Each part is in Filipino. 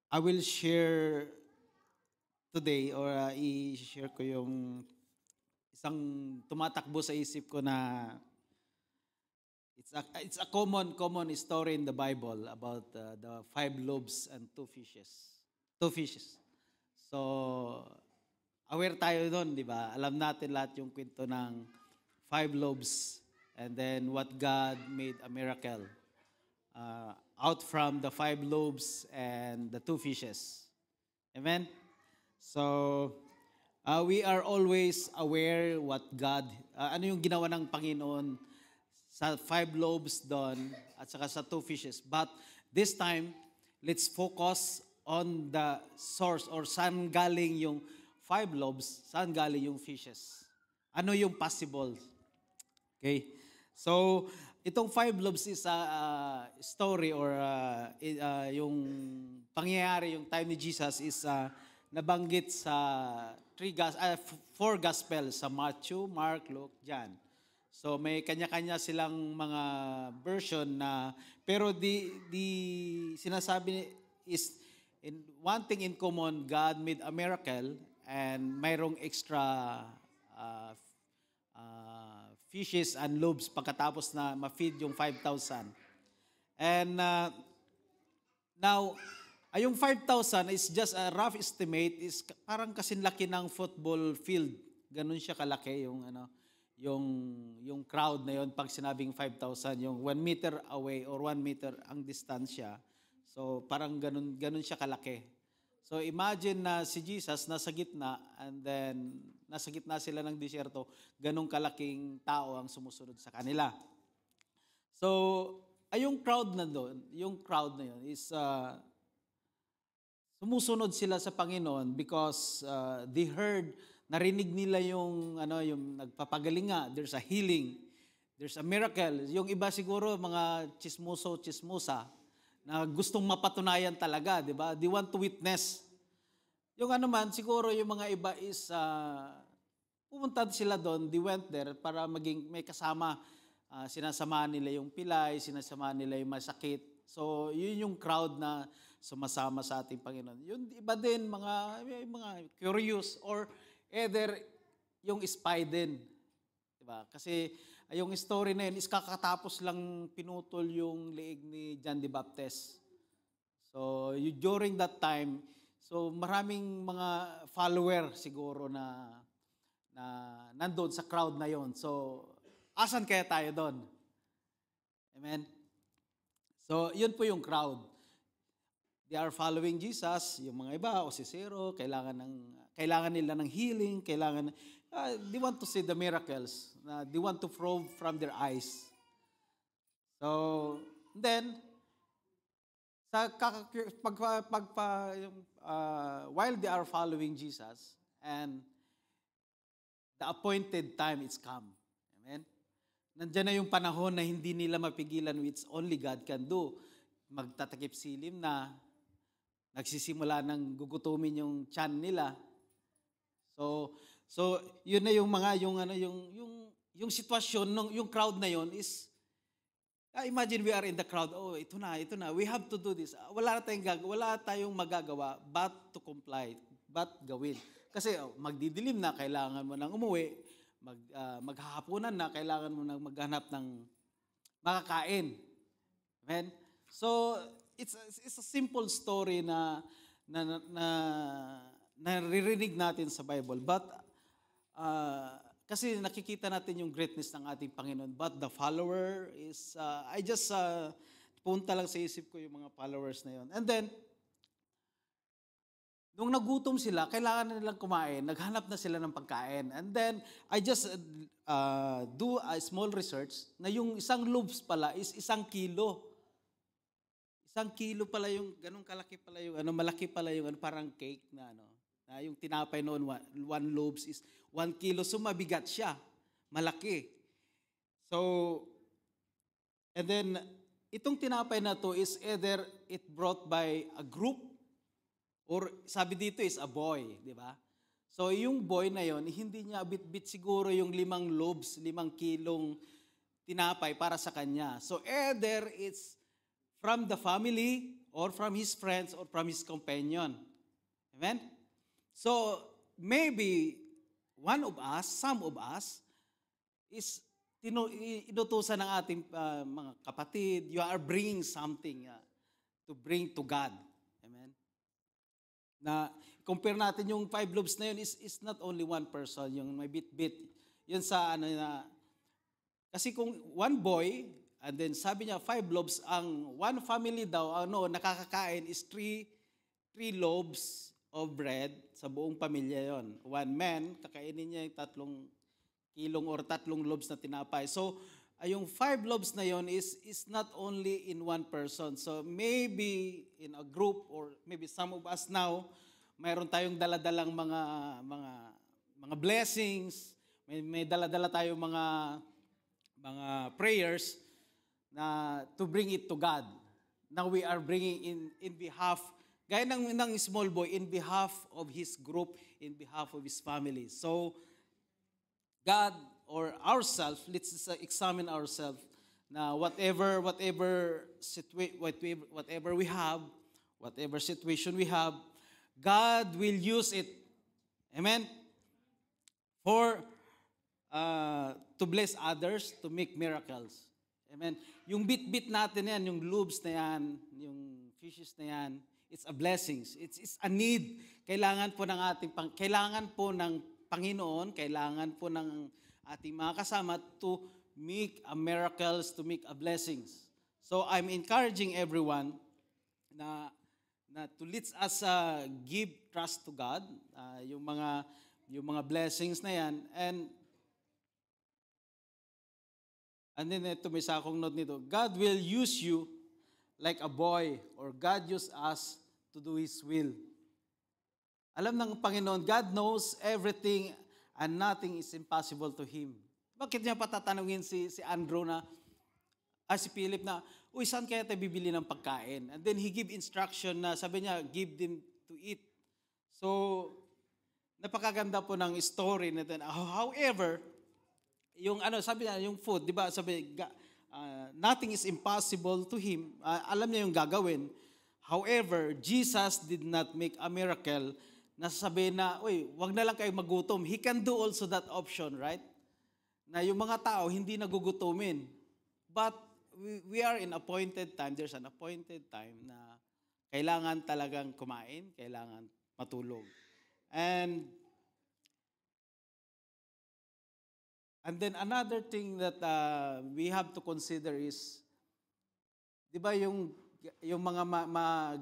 I will share today or i-share ko yung isang tumatakbo sa isip ko na it's a common story in the Bible about the five loaves and two fishes. Two fishes. So aware tayo doon, di ba? Alam natin lahat yung kwento ng five loaves and then what God made a miracle out from the five loaves and the two fishes. Amen? So, we are always aware what God, ano yung ginawa ng Panginoon sa five loaves doon at saka sa two fishes. But this time, let's focus on the source or saan galing yung five loaves, saan galing yung fishes. Ano yung possible? Okay? So, itong five loaves is a story or yung pangyayari, yung time ni Jesus is nabanggit sa four gospels sa Matthew, Mark, Luke, John. So may kanya-kanya silang mga version na pero di sinasabi is in one thing in common, God made a miracle and mayroong extra fishes and loaves pagkatapos na ma-feed yung 5,000. And now, yung 5,000 is just a rough estimate, is parang kasing laki ng football field. Ganun siya kalaki yung crowd na yon pag sinabing 5,000, yung 1 meter away or 1 meter ang distansya. So parang ganun siya kalaki. So imagine na si Jesus nasa gitna and then nasa gitna sila ng disyerto, ganung kalaking tao ang sumusunod sa kanila. So yung crowd na doon, yung crowd na yun is sumusunod sila sa Panginoon because they heard, narinig nila yung nagpapagaling nga, there's a healing, there's a miracle. Yung iba siguro mga chismosa na gustong mapatunayan talaga, di ba? They want to witness. Yung siguro yung mga iba is pumunta sila doon, they went there para maging may kasama, sinasama nila yung pilay, sinasama nila yung masakit. So, yun yung crowd na sumasama sa ating Panginoon. Yung iba din, mga curious or either yung spy din. Diba? Kasi yung story na yun is kakatapos lang pinutol yung leeg ni John the Baptist. So, during that time, so maraming mga follower siguro na nandoon sa crowd na yon. So, asan kaya tayo doon? Amen? So, yun po yung crowd. They are following Jesus. Yung mga iba, osisero, kailangan nila ng healing, they want to see the miracles. They want to probe from their eyes. So, then, while they are following Jesus, and the appointed time is come. Amen? Nandiyan na yung panahon na hindi nila mapigilan which only God can do. Magtatakip silim na, nagsisimula ng gugutumin yung tiyan nila. So yun na yung mga yung sitwasyon yung crowd na yon is imagine we are in the crowd. Oh, ito na. We have to do this. Wala tayong magagawa but to comply, but gawin. Kasi magdidilim na, kailangan mo nang umuwi. Maghahapunan na, kailangan mo nang maghanap ng makakain. Amen? So, it's a simple story na naririnig natin sa Bible. But, kasi nakikita natin yung greatness ng ating Panginoon. But the follower is, I just punta lang sa isip ko yung mga followers na yon. And then, nung nagutom sila, kailangan na nilang kumain. Naghanap na sila ng pagkain. And then, I just do a small research na yung isang loaves pala is 1 kilo. 1 kilo pala yung, ganun kalaki pala yung, malaki pala yung, parang cake na, na yung tinapay noon, 1 loaves is 1 kilo. So, mabigat siya. Malaki. So, and then, itong tinapay na to is either it brought by a group or sabi dito is a boy, di ba? So, yung boy na yon, hindi niya bit-bit siguro yung 5 loaves, 5 kilong tinapay para sa kanya. So, either it's from the family or from his friends or from his companion. Amen? So, maybe one of us, some of us, is inutusan ng ating mga kapatid, you are bringing something to bring to God. Amen? Na compare natin yung 5 loaves na yun is not only one person, yung may bit-bit. Yun sa ano na, kasi kung one boy, and then sabi niya 5 loaves, ang one family daw, nakakakain is 3 loaves of bread sa buong pamilya yon. One man, kakainin niya yung 3 kilong or 3 loaves na tinapay. So, yung 5 loaves na yon is not only in one person. So, maybe in a group or maybe some of us now, mayroon tayong daladalang mga blessings, may daladala tayong mga prayers na to bring it to God. Now we are bringing in behalf, gaya ng small boy, in behalf of his group, in behalf of his family. So, God or ourselves, let's examine ourselves na whatever we have, whatever situation we have, God will use it. Amen? To bless others, to make miracles. Amen? Yung bit-bit natin yan, yung loaves na yan, yung fishes na yan, it's a blessing. It's a need. Kailangan po ng Panginoon, kailangan po ng ating mga kasama to make a miracles, to make a blessings. So I'm encouraging everyone na to let us give trust to God, yung mga blessings na yan, and then ito may sakong note nito, God will use you like a boy, or God use us to do His will. Alam ng Panginoon, God knows everything and nothing is impossible to Him. Bakit niya patatanungin si Andrew si Philip na, saan kaya tayo bibili ng pagkain? And then he give instruction na, sabi niya, give them to eat. So, napakaganda po ng story na din. However, sabi niya, yung food, di ba, sabi, nothing is impossible to Him. Alam niya yung gagawin. However, Jesus did not make a miracle na sasabihin na, wag na lang kayo magutom. He can do also that option, right? Na yung mga tao hindi nagugutumin. But we are in appointed time. There's an appointed time na kailangan talagang kumain, kailangan matulog. And then another thing that we have to consider is, di ba yung mga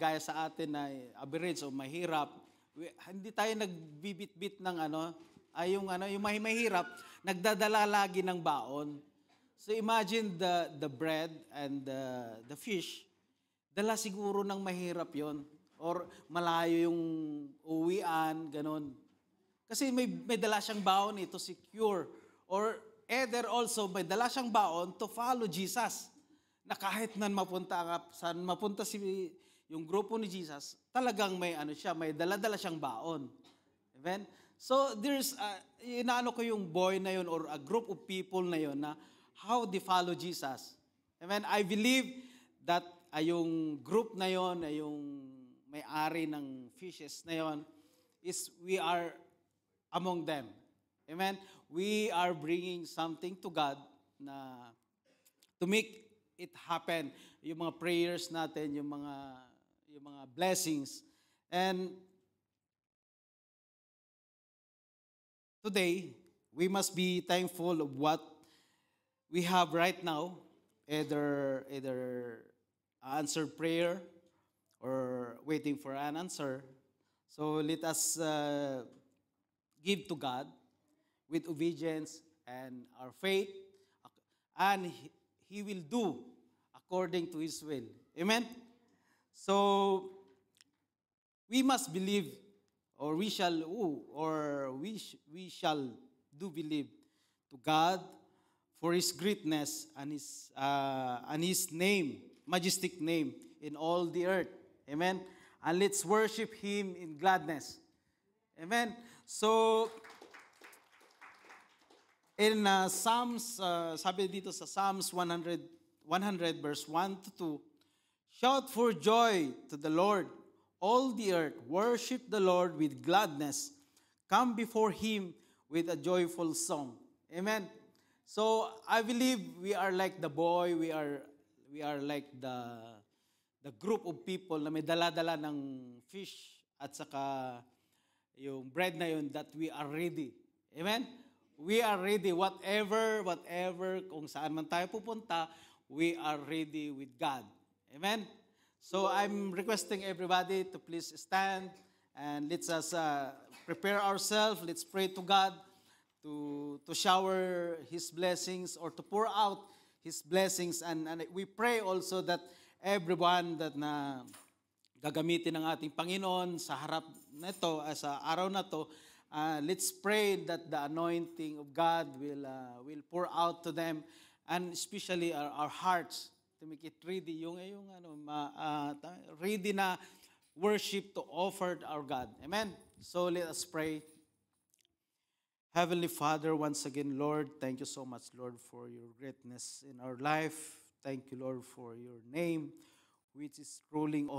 gaya sa atin na average o mahirap, hindi tayo nagbibit-bit ng yung mahirap, nagdadala lagi ng baon. So imagine the bread and the fish, dala siguro ng mahirap yon or malayo yung uwian, ganun. Kasi may dala siyang baon to secure. Or either also may dala siyang baon to follow Jesus. Na kahit saan mapunta yung grupo ni Jesus, talagang may may dala-dala siyang baon. Amen? So there's inaano ko yung boy na yun or a group of people na yun na how they follow Jesus. Amen? I believe that yung group na yun, yung may-ari ng fishes na yun, is we are among them. Amen? We are bringing something to God na to make it happen. Yung mga prayers natin, yung mga blessings. And today, we must be thankful of what we have right now, either answered prayer or waiting for an answer. So let us give to God with obedience and our faith, and He will do according to His will. Amen? So, we must believe, or we shall do believe to God for His greatness and His name, majestic name in all the earth. Amen? And let's worship Him in gladness. Amen? So, in Psalms, sabi dito sa Psalms 100 verse 1 to 2, Shout for joy to the Lord, all the earth. Worship the Lord with gladness. Come before Him with a joyful song. Amen. So I believe we are like the boy. We are like the group of people na may dala-dala ng fish at saka yung bread na yun that we are ready. Amen? We are ready. Whatever, kung saan man tayo pupunta, we are ready with God. Amen? So I'm requesting everybody to please stand and let's us prepare ourselves. Let's pray to God to shower His blessings or to pour out His blessings. And we pray also that everyone that na gagamitin ng ating Panginoon sa harap nito, sa araw na to, let's pray that the anointing of God will pour out to them, and especially our hearts to make it ready, ready na worship to offer to our God. Amen. So let us pray. Heavenly Father, once again, Lord, thank you so much, Lord, for your greatness in our life. Thank you, Lord, for your name, which is ruling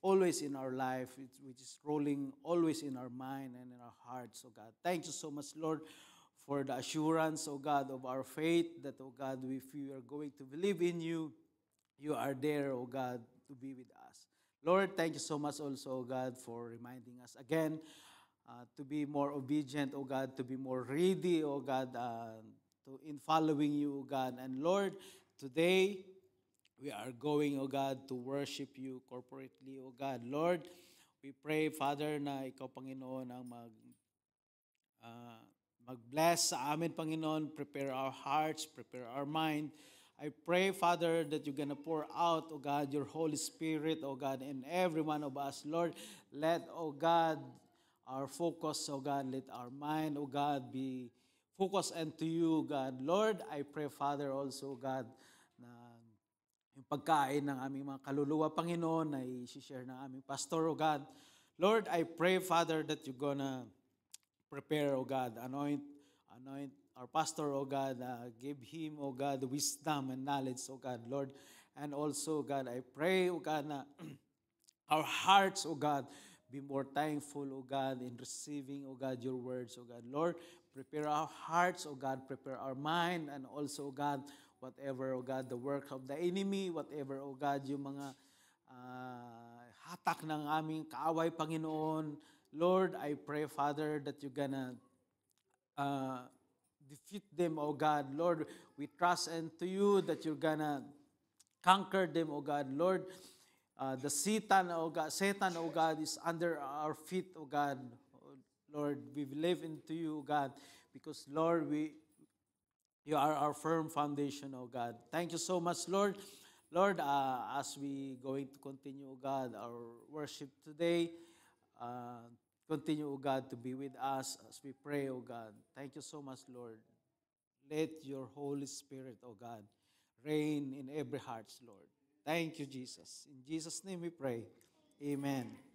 always in our life, which is rolling always in our mind and in our hearts, oh God. Thank you so much, Lord, for the assurance, oh God, of our faith, that, oh God, if we are going to believe in you, you are there, oh God, to be with us. Lord, thank you so much also, oh God, for reminding us again to be more obedient, oh God, to be more ready, oh God, in following you, oh God. And Lord, today, we are going, oh God, to worship you corporately, oh God. Lord, we pray, Father, na ikaw, Panginoon, ang mag-bless sa amin, Panginoon. Prepare our hearts, prepare our mind. I pray, Father, that you're gonna pour out, oh God, your Holy Spirit, oh God, in every one of us. Lord, let, oh God, our focus, oh God, let our mind, oh God, be focused unto you, God. Lord, I pray, Father, also, God, na yung pagkain ng aming mga kaluluwa, Panginoon, ay i-share ng aming pastor, oh God. Lord, I pray, Father, that you're gonna prepare, oh God, anoint our pastor, oh God, give him, oh God, wisdom and knowledge, oh God, Lord. And also, God, I pray, oh God, na our hearts, oh God, be more thankful, oh God, in receiving, oh God, your words, oh God. Lord, prepare our hearts, oh God, prepare our mind, and also, oh God, whatever, oh God, the work of the enemy, whatever, oh God, yung mga hatak ng aming kaaway, Panginoon. Lord, I pray, Father, that you're gonna defeat them, oh God. Lord, we trust into you that you're gonna conquer them, oh God. Lord, the Satan, oh God, is under our feet, oh God. Lord, we believe into you, oh God, because, Lord, you are our firm foundation, oh God. Thank you so much, Lord. Lord, as we going to continue, oh God, our worship today, continue, oh God, to be with us as we pray, oh God. Thank you so much, Lord. Let your Holy Spirit, oh God, reign in every heart, Lord. Thank you, Jesus. In Jesus' name we pray. Amen.